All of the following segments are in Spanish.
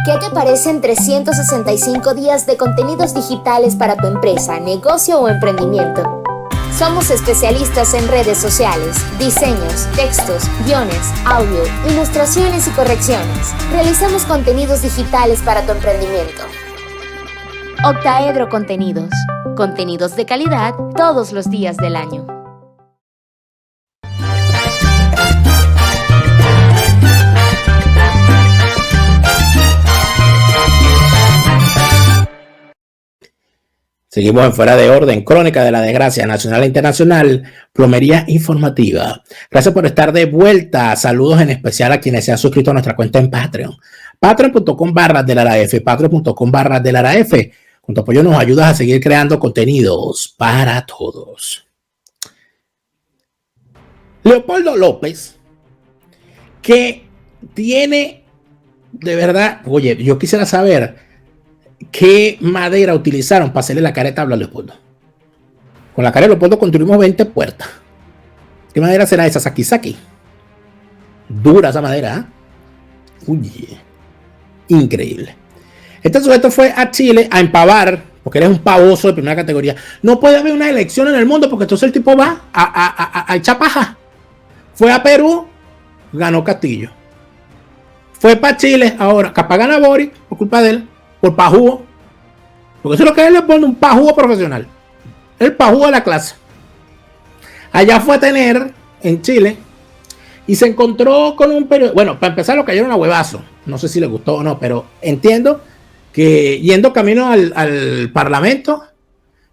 ¿Qué te parecen 365 días de contenidos digitales para tu empresa, negocio o emprendimiento? Somos especialistas en redes sociales, diseños, textos, guiones, audio, ilustraciones y correcciones. Realizamos contenidos digitales para tu emprendimiento. Octaedro Contenidos. Contenidos de calidad todos los días del año. Seguimos en Fuera de Orden, crónica de la desgracia nacional e internacional, plomería informativa. Gracias por estar de vuelta. Saludos en especial a quienes se han suscrito a nuestra cuenta en Patreon. Patreon.com/DelaraF, Patreon.com/DelaraF. Con tu apoyo nos ayudas a seguir creando contenidos para todos. Leopoldo López, que tiene, de verdad, oye, yo quisiera saber ¿qué madera utilizaron para hacerle la careta a Leopoldo? Con la cara de Leopoldo construimos 20 puertas. ¿Qué madera será esa? Sakisaki. Dura esa madera, ¿eh? Uy, increíble. Este sujeto fue a Chile a empavar, porque eres un pavoso de primera categoría. No puede haber una elección en el mundo porque entonces el tipo va a echar paja. Fue a Perú, ganó Castillo. Fue para Chile ahora, capaz gana Boric por culpa de él. Por pajúo, porque eso es lo que él le pone, un pajúo profesional, el pajúo de la clase. Allá fue a tener en Chile y se encontró con un periodista. Bueno, para empezar lo cayeron a huevazo, no sé si le gustó o no, pero entiendo que yendo camino al parlamento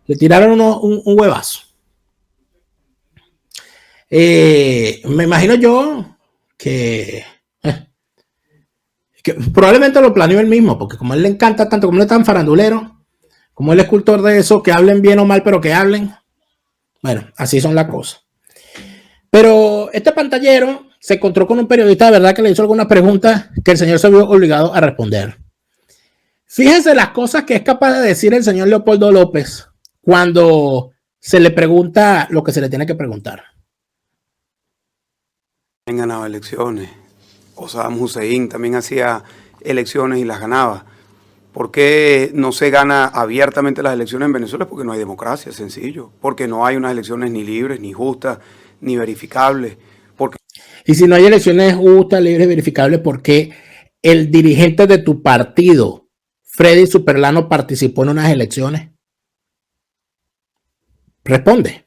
le tiraron un huevazo. Me imagino yo que probablemente lo planeó él mismo, porque como a él le encanta tanto, como él es tan farandulero, como él es cultor de eso, que hablen bien o mal, pero que hablen. Bueno, así son las cosas. Pero este pantallero se encontró con un periodista de verdad que le hizo algunas preguntas que el señor se vio obligado a responder. Fíjense las cosas que es capaz de decir el señor Leopoldo López cuando se le pregunta lo que se le tiene que preguntar. Han ganado elecciones. O Saddam Hussein también hacía elecciones y las ganaba. ¿Por qué no se gana abiertamente las elecciones en Venezuela? Porque no hay democracia, es sencillo. Porque no hay unas elecciones ni libres, ni justas, ni verificables. Y si no hay elecciones justas, libres y verificables, ¿por qué el dirigente de tu partido, Freddy Superlano, participó en unas elecciones? Responde.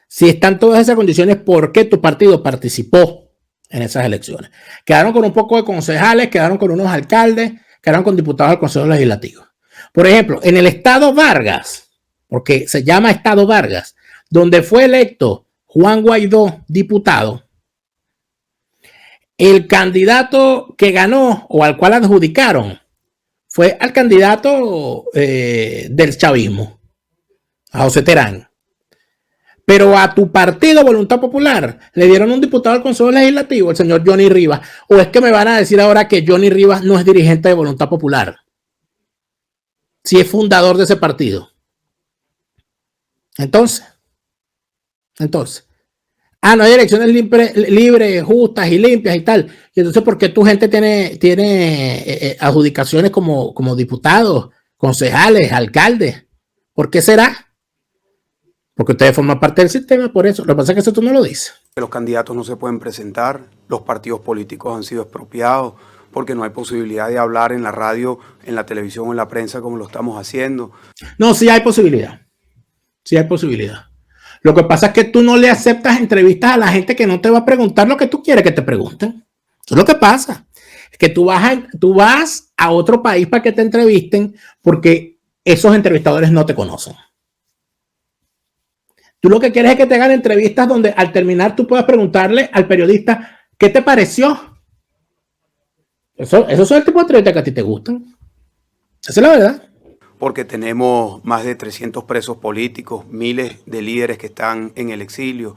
Si están todas esas condiciones, ¿por qué tu partido participó en esas elecciones? Quedaron con un poco de concejales, quedaron con unos alcaldes, quedaron con diputados al Consejo Legislativo. Por ejemplo, en el estado Vargas, porque se llama estado Vargas, donde fue electo Juan Guaidó diputado, el candidato que ganó o al cual adjudicaron fue al candidato del chavismo, a José Terán. Pero a tu partido Voluntad Popular le dieron un diputado al Consejo Legislativo, el señor Johnny Rivas. ¿O es que me van a decir ahora que Johnny Rivas no es dirigente de Voluntad Popular? Si es fundador de ese partido. Entonces. No hay elecciones libres, justas y limpias y tal. Y entonces, ¿por qué tu gente tiene adjudicaciones como diputados, concejales, alcaldes? ¿Por qué será? Porque ustedes forman parte del sistema, por eso. Lo que pasa es que eso tú no lo dices. Los candidatos no se pueden presentar, los partidos políticos han sido expropiados, porque no hay posibilidad de hablar en la radio, en la televisión o en la prensa como lo estamos haciendo. No, sí hay posibilidad. Sí hay posibilidad. Lo que pasa es que tú no le aceptas entrevistas a la gente que no te va a preguntar lo que tú quieres que te pregunten. Eso es lo que pasa. Es que tú vas a otro país para que te entrevisten porque esos entrevistadores no te conocen. Tú lo que quieres es que te hagan entrevistas donde al terminar tú puedas preguntarle al periodista ¿qué te pareció? Esos son el tipo de entrevistas que a ti te gustan. Esa es la verdad. Porque tenemos más de 300 presos políticos, miles de líderes que están en el exilio.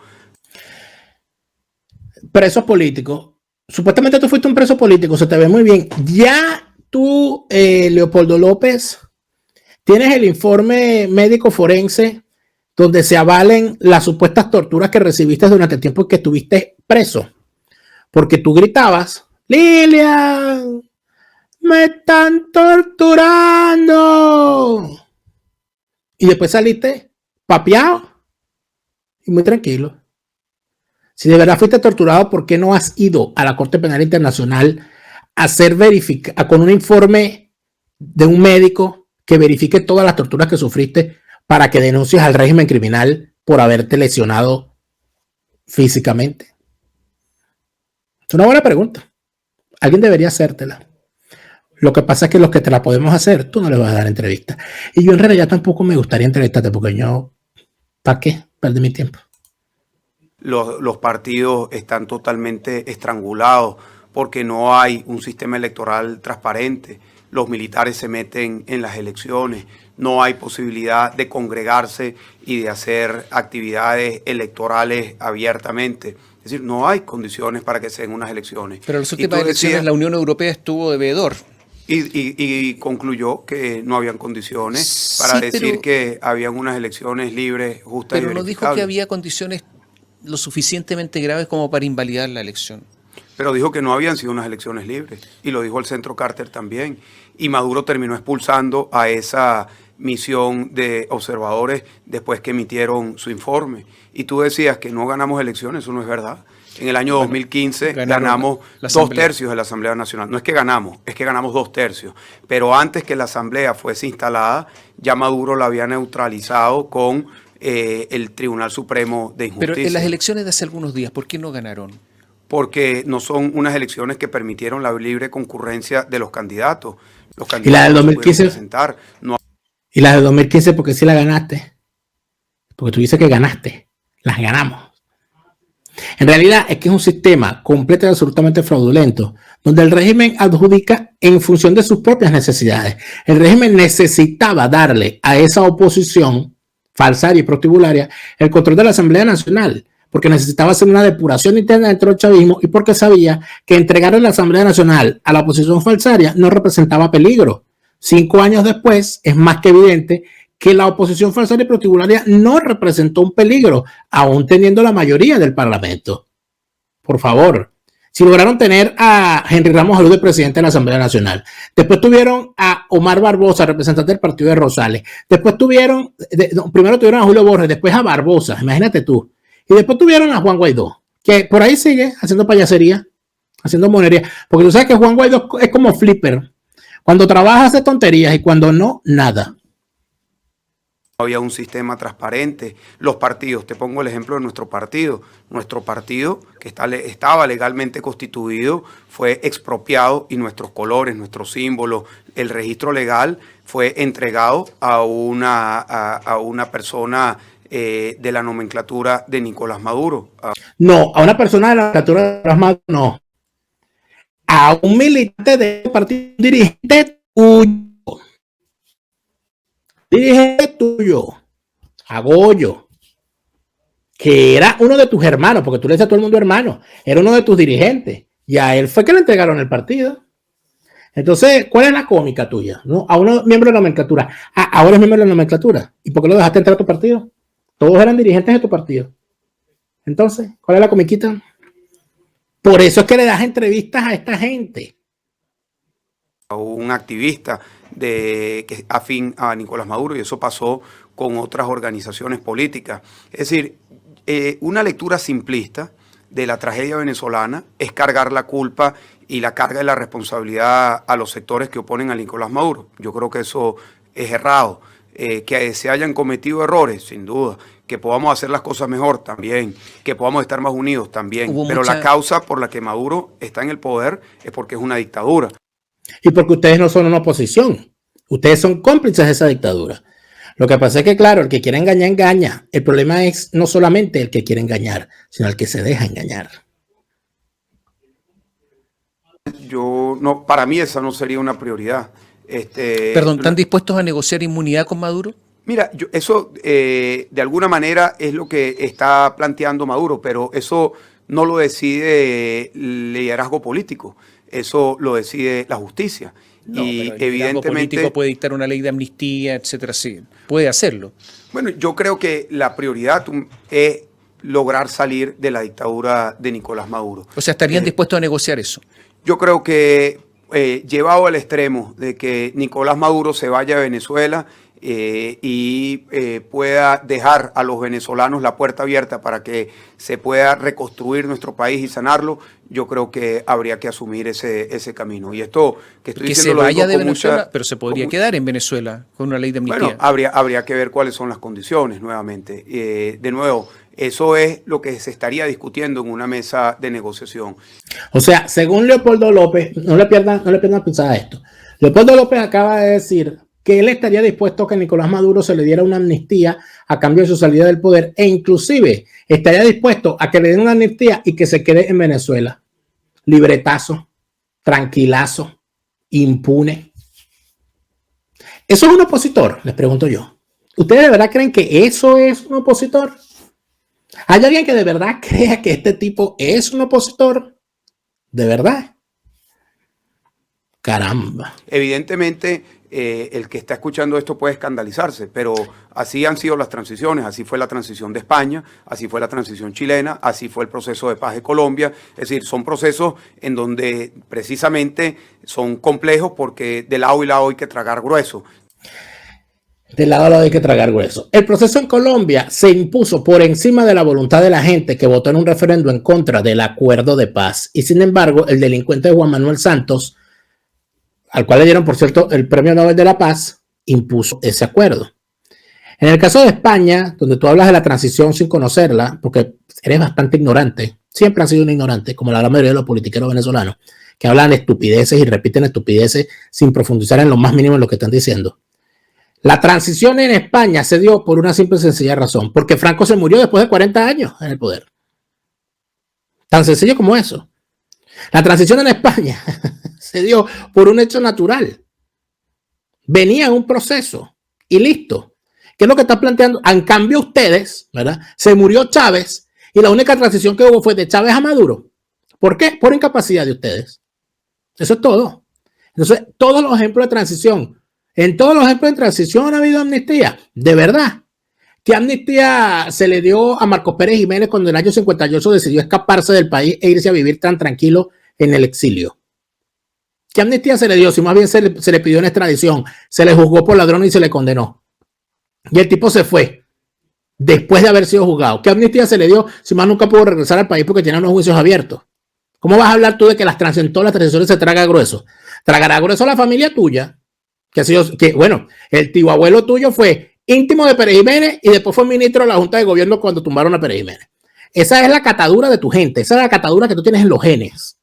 Presos políticos. Supuestamente tú fuiste un preso político, se te ve muy bien. Ya tú, Leopoldo López, tienes el informe médico forense donde se avalen las supuestas torturas que recibiste durante el tiempo que estuviste preso. Porque tú gritabas, Lilian, me están torturando. Y después saliste papeado y muy tranquilo. Si de verdad fuiste torturado, ¿por qué no has ido a la Corte Penal Internacional a hacer con un informe de un médico que verifique todas las torturas que sufriste para que denuncies al régimen criminal por haberte lesionado físicamente? Es una buena pregunta. Alguien debería hacértela. Lo que pasa es que los que te la podemos hacer, tú no les vas a dar entrevista. Y yo en realidad tampoco me gustaría entrevistarte porque yo, ¿para qué? Perder mi tiempo. Los partidos están totalmente estrangulados porque no hay un sistema electoral transparente. Los militares se meten en las elecciones, no hay posibilidad de congregarse y de hacer actividades electorales abiertamente. Es decir, no hay condiciones para que se den unas elecciones. Pero en las últimas elecciones la Unión Europea estuvo de veedor. Y concluyó que no habían condiciones para decir que habían unas elecciones libres, justas y verificables. Pero no dijo que había condiciones lo suficientemente graves como para invalidar la elección. Pero dijo que no habían sido unas elecciones libres. Y lo dijo el Centro Carter también. Y Maduro terminó expulsando a esa misión de observadores después que emitieron su informe. Y tú decías que no ganamos elecciones, eso no es verdad. En el año 2015 ganamos 2/3 de la Asamblea Nacional. No es que ganamos, es que ganamos 2/3. Pero antes que la Asamblea fuese instalada, ya Maduro la había neutralizado con el Tribunal Supremo de Justicia. Pero en las elecciones de hace algunos días, ¿por qué no ganaron? Porque no son unas elecciones que permitieron la libre concurrencia de los candidatos. Los candidatos ¿y la del 2015? No. ¿Y la del 2015 porque sí la ganaste? Porque tú dices que ganaste. Las ganamos. En realidad es que es un sistema completo y absolutamente fraudulento, donde el régimen adjudica en función de sus propias necesidades. El régimen necesitaba darle a esa oposición falsaria y prostibularia el control de la Asamblea Nacional, porque necesitaba hacer una depuración interna dentro del chavismo y porque sabía que entregarle la Asamblea Nacional a la oposición falsaria no representaba peligro. 5 años después es más que evidente que la oposición falsaria y prostibularia no representó un peligro, aún teniendo la mayoría del Parlamento. Por favor, si lograron tener a Henry Ramos Alud de presidente de la Asamblea Nacional, después tuvieron a Omar Barbosa, representante del partido de Rosales, después primero tuvieron a Julio Borges, después a Barbosa, imagínate tú, y después tuvieron a Juan Guaidó, que por ahí sigue haciendo payasería, haciendo monería, porque tú sabes que Juan Guaidó es como Flipper, cuando trabaja hace tonterías y cuando no, nada. Había un sistema transparente. Los partidos, te pongo el ejemplo de nuestro partido, que estaba legalmente constituido, fue expropiado y nuestros colores, nuestros símbolos, el registro legal fue entregado a una persona de la nomenclatura de Nicolás Maduro. No, a una persona de la nomenclatura de Nicolás Maduro, no. A un militante del partido, dirigente tuyo, a Goyo, que era uno de tus hermanos, porque tú le dices a todo el mundo hermano, era uno de tus dirigentes, y a él fue que le entregaron el partido. Entonces, ¿cuál es la cómica tuya? ¿No? A uno miembro de la nomenclatura. Ahora es miembro de la nomenclatura. ¿Y por qué lo dejaste entrar a tu partido? Todos eran dirigentes de tu partido. Entonces, ¿cuál es la comiquita? Por eso es que le das entrevistas a esta gente. Un activista que es afín a Nicolás Maduro, y eso pasó con otras organizaciones políticas. Es decir, una lectura simplista de la tragedia venezolana es cargar la culpa y la carga de la responsabilidad a los sectores que oponen a Nicolás Maduro. Yo creo que eso es errado. Que se hayan cometido errores, sin duda. Que podamos hacer las cosas mejor, también. Que podamos estar más unidos, también. Pero la causa por la que Maduro está en el poder es porque es una dictadura. Y porque ustedes no son una oposición. Ustedes son cómplices de esa dictadura. Lo que pasa es que, claro, el que quiere engañar, engaña. El problema es no solamente el que quiere engañar, sino el que se deja engañar. Para mí esa no sería una prioridad. Perdón, ¿están dispuestos a negociar inmunidad con Maduro? Mira, eso de alguna manera es lo que está planteando Maduro, pero eso no lo decide el liderazgo político, eso lo decide la justicia. No, y pero el liderazgo político puede dictar una ley de amnistía, etcétera, sí, puede hacerlo. Bueno, yo creo que la prioridad es lograr salir de la dictadura de Nicolás Maduro. O sea, ¿estarían dispuestos a negociar eso? Yo creo que llevado al extremo de que Nicolás Maduro se vaya a Venezuela y pueda dejar a los venezolanos la puerta abierta para que se pueda reconstruir nuestro país y sanarlo, yo creo que habría que asumir ese camino. Y esto que estoy diciendo, se vaya de Venezuela, pero se podría quedar en Venezuela con una ley de amnistía. Bueno, habría que ver cuáles son las condiciones nuevamente. De nuevo, eso es lo que se estaría discutiendo en una mesa de negociación. O sea, según Leopoldo López, no le pierdan pensar esto. Leopoldo López acaba de decir que él estaría dispuesto a que Nicolás Maduro se le diera una amnistía a cambio de su salida del poder, e inclusive estaría dispuesto a que le den una amnistía y que se quede en Venezuela. Libretazo, tranquilazo, impune. ¿Eso es un opositor? Les pregunto yo. ¿Ustedes de verdad creen que eso es un opositor? ¿Hay alguien que de verdad crea que este tipo es un opositor? ¿De verdad? Caramba. Evidentemente, el que está escuchando esto puede escandalizarse, pero así han sido las transiciones. Así fue la transición de España, así fue la transición chilena, así fue el proceso de paz de Colombia. Es decir, son procesos en donde precisamente son complejos porque de lado y lado hay que tragar grueso. De lado a lado hay que tragar grueso. El proceso en Colombia se impuso por encima de la voluntad de la gente que votó en un referendo en contra del acuerdo de paz. Y sin embargo, el delincuente Juan Manuel Santos, al cual le dieron, por cierto, el Premio Nobel de la Paz, impuso ese acuerdo. En el caso de España, donde tú hablas de la transición sin conocerla, porque eres bastante ignorante, siempre has sido un ignorante, como la gran mayoría de los politiqueros venezolanos, que hablan de estupideces y repiten estupideces sin profundizar en lo más mínimo en lo que están diciendo. La transición en España se dio por una simple y sencilla razón, porque Franco se murió después de 40 años en el poder. Tan sencillo como eso. La transición en España se dio por un hecho natural. Venía un proceso y listo. ¿Qué es lo que está planteando? En cambio ustedes, ¿verdad? Se murió Chávez y la única transición que hubo fue de Chávez a Maduro. ¿Por qué? Por incapacidad de ustedes. Eso es todo. Entonces, todos los ejemplos de transición, en todos los ejemplos de transición ha habido amnistía. De verdad. ¿Qué amnistía se le dio a Marcos Pérez Jiménez cuando en el año 58 decidió escaparse del país e irse a vivir tan tranquilo en el exilio? ¿Qué amnistía se le dio? Si más bien se le pidió una extradición, se le juzgó por ladrón y se le condenó. Y el tipo se fue después de haber sido juzgado. ¿Qué amnistía se le dio si más nunca pudo regresar al país porque tenía unos juicios abiertos? ¿Cómo vas a hablar tú de que todas las transiciones se traga grueso? Tragará grueso la familia tuya, bueno, el tío abuelo tuyo fue íntimo de Pérez Jiménez y después fue ministro de la Junta de Gobierno cuando tumbaron a Pérez Jiménez. Esa es la catadura de tu gente, esa es la catadura que tú tienes en los genes.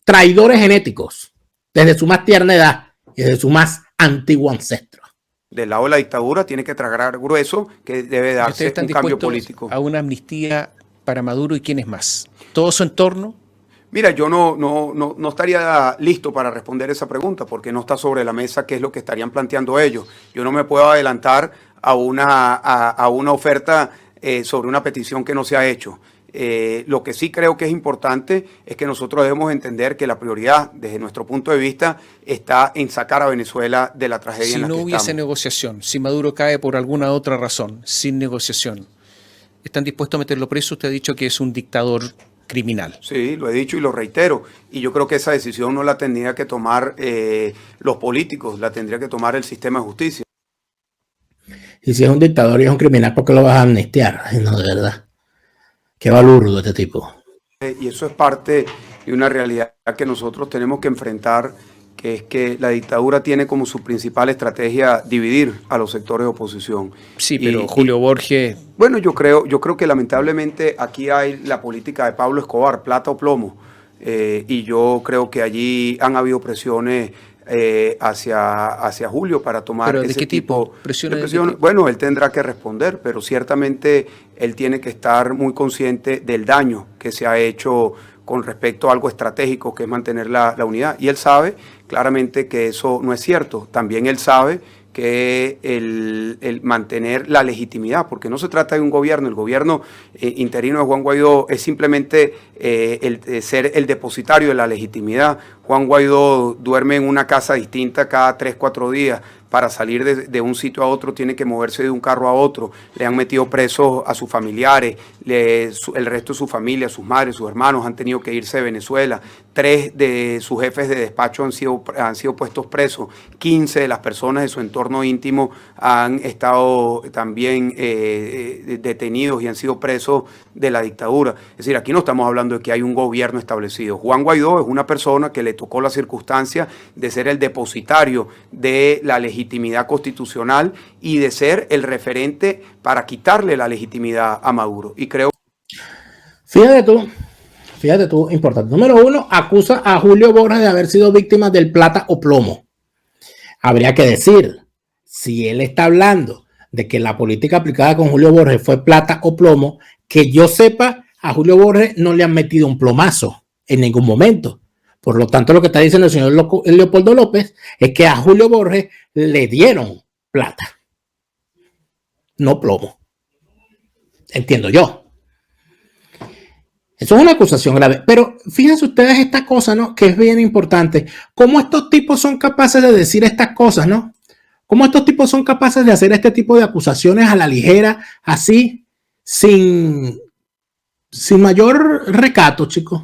Traidores genéticos, desde su más tierna edad y desde su más antiguo ancestro. Del lado de la dictadura tiene que tragar grueso, que debe darse un cambio político. ¿A una amnistía para Maduro y quiénes más? ¿Todo su entorno? Mira, yo no estaría listo para responder esa pregunta porque no está sobre la mesa qué es lo que estarían planteando ellos. Yo no me puedo adelantar a una oferta sobre una petición que no se ha hecho. Lo que sí creo que es importante es que nosotros debemos entender que la prioridad, desde nuestro punto de vista, está en sacar a Venezuela de la tragedia en la que estamos. Si no hubiese negociación, si Maduro cae por alguna otra razón, sin negociación, ¿están dispuestos a meterlo preso? Usted ha dicho que es un dictador criminal. Sí, lo he dicho y lo reitero. Y yo creo que esa decisión no la tendría que tomar los políticos, la tendría que tomar el sistema de justicia. Y si es un dictador y es un criminal, ¿por qué lo vas a amnistiar? Ay, no, de verdad. Qué balurdo este tipo. Y eso es parte de una realidad que nosotros tenemos que enfrentar, que es que la dictadura tiene como su principal estrategia dividir a los sectores de oposición. Sí, pero Julio Borges... Bueno, yo creo que lamentablemente aquí hay la política de Pablo Escobar, plata o plomo, y yo creo que allí han habido presiones hacia Julio para tomar ¿Pero de ese qué tipo? ¿Presiones? Bueno, él tendrá que responder, pero ciertamente él tiene que estar muy consciente del daño que se ha hecho con respecto a algo estratégico que es mantener la unidad. Y él sabe claramente que eso no es cierto. También él sabe que el mantener la legitimidad, porque no se trata de un gobierno, el gobierno interino de Juan Guaidó es simplemente ser el depositario de la legitimidad. Juan Guaidó duerme en una casa distinta cada 3, 4 días. Para salir de un sitio a otro tiene que moverse de un carro a otro. Le han metido presos a sus familiares, el resto de su familia, sus madres, sus hermanos han tenido que irse de Venezuela. 3 de sus jefes de despacho han sido puestos presos, 15 de las personas de su entorno íntimo han estado también detenidos y han sido presos de la dictadura. Es decir, aquí no estamos hablando de que hay un gobierno establecido. Juan Guaidó es una persona que le tocó la circunstancia de ser el depositario de la legitimidad constitucional y de ser el referente para quitarle la legitimidad a Maduro. Y creo... Fíjate tú, importante. Número 1, acusa a Julio Borges de haber sido víctima del plata o plomo. Habría que decir, si él está hablando de que la política aplicada con Julio Borges fue plata o plomo, que yo sepa, a Julio Borges no le han metido un plomazo en ningún momento. Por lo tanto, lo que está diciendo el señor Leopoldo López es que a Julio Borges le dieron plata, no plomo. Entiendo yo. Eso es una acusación grave. Pero fíjense ustedes esta cosa, ¿no? Que es bien importante. ¿Cómo estos tipos son capaces de decir estas cosas, ¿no? ¿Cómo estos tipos son capaces de hacer este tipo de acusaciones a la ligera, así, sin mayor recato, chicos?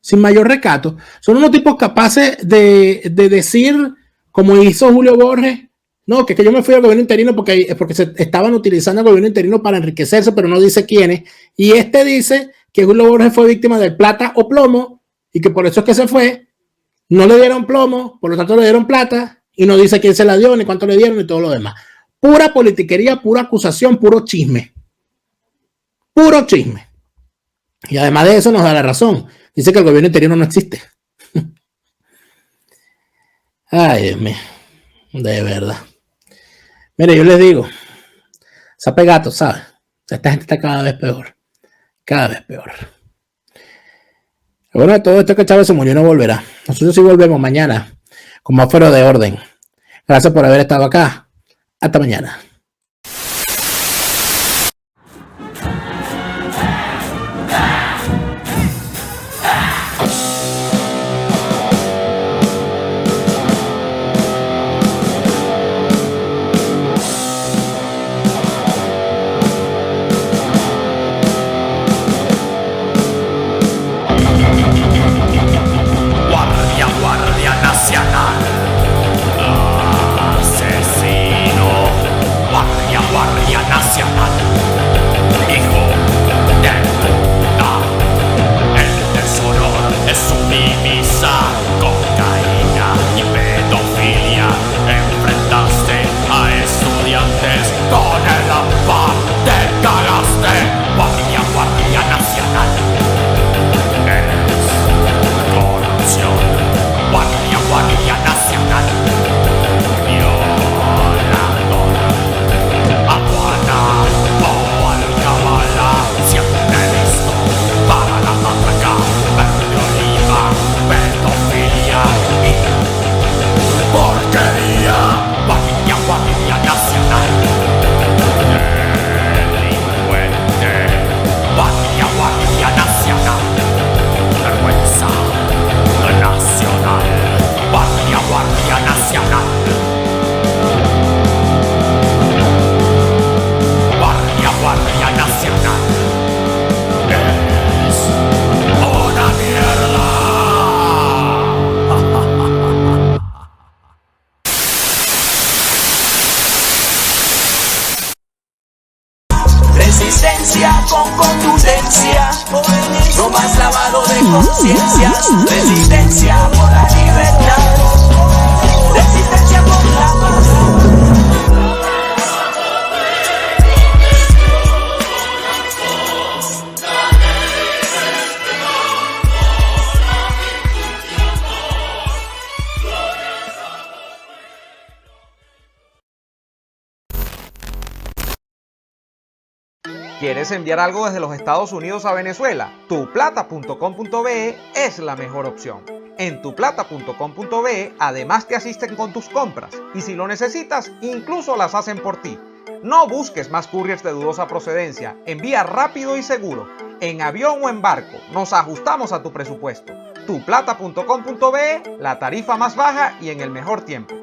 Sin mayor recato. Son unos tipos capaces de decir, como hizo Julio Borges, no, que yo me fui al gobierno interino porque se estaban utilizando el gobierno interino para enriquecerse, pero no dice quiénes. Y este dice que Julio Borges fue víctima del plata o plomo y que por eso es que se fue. No le dieron plomo, por lo tanto le dieron plata y no dice quién se la dio, ni cuánto le dieron, ni todo lo demás. Pura politiquería, pura acusación, puro chisme. Puro chisme. Y además de eso nos da la razón. Dice que el gobierno interino no existe. Ay, Dios mío. De verdad. Mire, yo les digo, sape gato, ¿sabes? Esta gente está cada vez peor. Cada vez peor. Bueno, de todo esto que Chávez se murió no volverá. Nosotros sí volvemos mañana con más Fuera de Orden. Gracias por haber estado acá. Hasta mañana. Resistencia con contundencia, no más lavado de conciencias. Resistencia por la libertad, resistencia por la paz. ¿Quieres enviar algo desde los Estados Unidos a Venezuela? Tuplata.com.be es la mejor opción. En tuplata.com.be además te asisten con tus compras y si lo necesitas, incluso las hacen por ti. No busques más couriers de dudosa procedencia, envía rápido y seguro. En avión o en barco, nos ajustamos a tu presupuesto. Tuplata.com.be, la tarifa más baja y en el mejor tiempo.